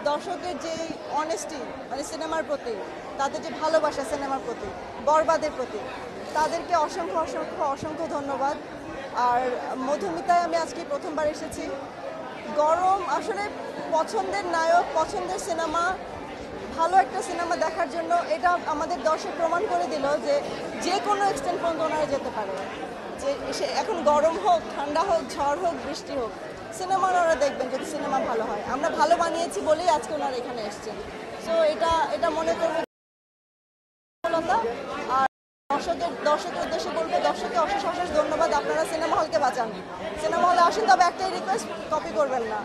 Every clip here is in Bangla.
দর্শকের যে অনেস্টি মানে সিনেমার প্রতি, তাদের যে ভালোবাসা সিনেমার প্রতি, বরবাদের প্রতি, তাদেরকে অসংখ্য অসংখ্য অসংখ্য ধন্যবাদ। আর মধুমিতায় আমি আজকে প্রথমবার এসেছি। গরম আসলে পছন্দের নায়ক, পছন্দের সিনেমা, ভালো একটা সিনেমা দেখার জন্য এটা আমাদের দর্শক প্রমাণ করে দিল যে যে কোনো এক্সটেন্ট পর্যন্ত ওনারা যেতে পারে। যে এখন গরম হোক, ঠান্ডা হোক, ঝড় হোক, বৃষ্টি হোক, সিনেমা ওনারা দেখবেন যদি সিনেমা ভালো হয়। আমরা ভালো বানিয়েছি বলেই আজকে ওনারা এখানে এসছেন। সো এটা মনে করবো। আর দর্শকের উদ্দেশ্যে বলবো, দর্শককে অশেষ অশেষ ধন্যবাদ। আপনারা সিনেমা হলকে বাঁচান, সিনেমা হলে আসেন, তবে একটাই রিকোয়েস্ট, কপি করবেন না,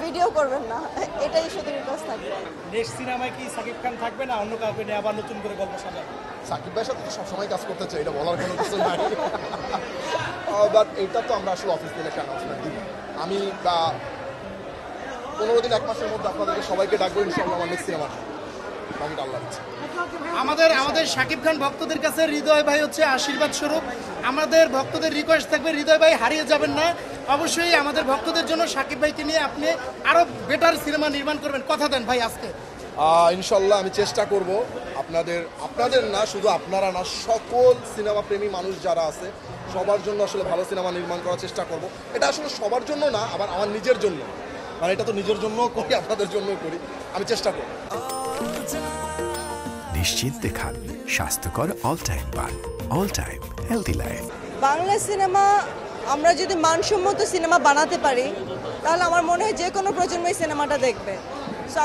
ভিডিও করবেন না, এটাই শুধু রিকোয়েস্ট থাকবে। নেক্সট সিনেমায় কি সাকিব খান থাকবে না অন্য কাউকে নিয়ে আবার নতুন করে গল্প সাজাবে? সাকিব ভাইয়ের সাথে তো সবসময় কাজ করতে চাই, এটা বলার কোনো কিছু নাই। বাট এটা তো আমরা আসলে অফিস থেকে একটা অ্যানাউন্সমেন্ট দিব। আমি 15 দিন 1 মাসের মধ্যে আপনাদেরকে সবাইকে ডাকবো ইনশাআল্লাহ আমার নেক্সট সিনেমা। বাকিটা আল্লাহ দিচ্ছে। আমাদের শাকিব খান ভক্তদের কাছে হৃদয় ভাই হচ্ছে আশীর্বাদ স্বরূপ। আমাদের ভক্তদের রিকোয়েস্ট থাকবে, হৃদয় ভাই হারিয়ে যাবেন না। অবশ্যই আমাদের ভক্তদের জন্য শাকিব ভাইকে নিয়ে আপনি আরো বেটার সিনেমা নির্মাণ করবেন, কথা দেন ভাই আজকে। ইনশাল্লাহ আমি চেষ্টা করব আপনাদের না, শুধু আপনারা না, সকল সিনেমা প্রেমী মানুষ যারা আছে সবার জন্য আসলে ভালো সিনেমা নির্মাণ করার চেষ্টা করব। এটা আসলে সবার জন্য না, আবার আমার নিজের জন্য, মানে এটা তো নিজের জন্যও করি, আপনাদের জন্যও করি। আমি চেষ্টা করব। নিশ্চিন্তে খান স্বাস্থ্যকর অল টাইম পান, all time healthy life. Bangla cinema আমরা যদি মানসম্মত সিনেমা বানাতে পারি, তাহলে আমার মনে হয় যে কোনো প্রজন্মই সিনেমাটা দেখবে। সো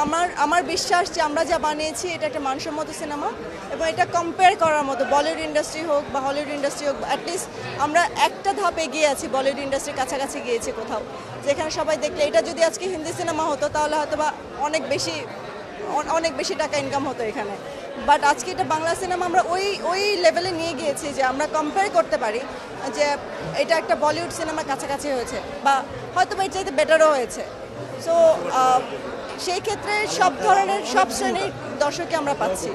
আমার বিশ্বাস যে আমরা যা বানিয়েছি এটা একটা মানসম্মত সিনেমা, এবং এটা কম্পেয়ার করার মতো, বলিউড ইন্ডাস্ট্রি হোক বা হলিউড ইন্ডাস্ট্রি হোক, অ্যাটলিস্ট আমরা একটা ধাপ এগিয়ে আছি, বলিউড ইন্ডাস্ট্রির কাছাকাছি গিয়েছি কোথাও, যেখানে সবাই দেখলে এটা যদি আজকে হিন্দি সিনেমা হতো তাহলে হয়তো বা অনেক বেশি টাকা ইনকাম হতো এখানে। বাট আজকে এটা বাংলা সিনেমা আমরা ওই লেভেলে নিয়ে গিয়েছি যে আমরা কম্পেয়ার করতে পারি যে এটা একটা বলিউড সিনেমার কাছাকাছি হয়েছে, বা হয়তো বা এর চাইতে বেটারও হয়েছে। সো সেই ক্ষেত্রে সব ধরনের, সব শ্রেণীর দর্শককে আমরা পাচ্ছি।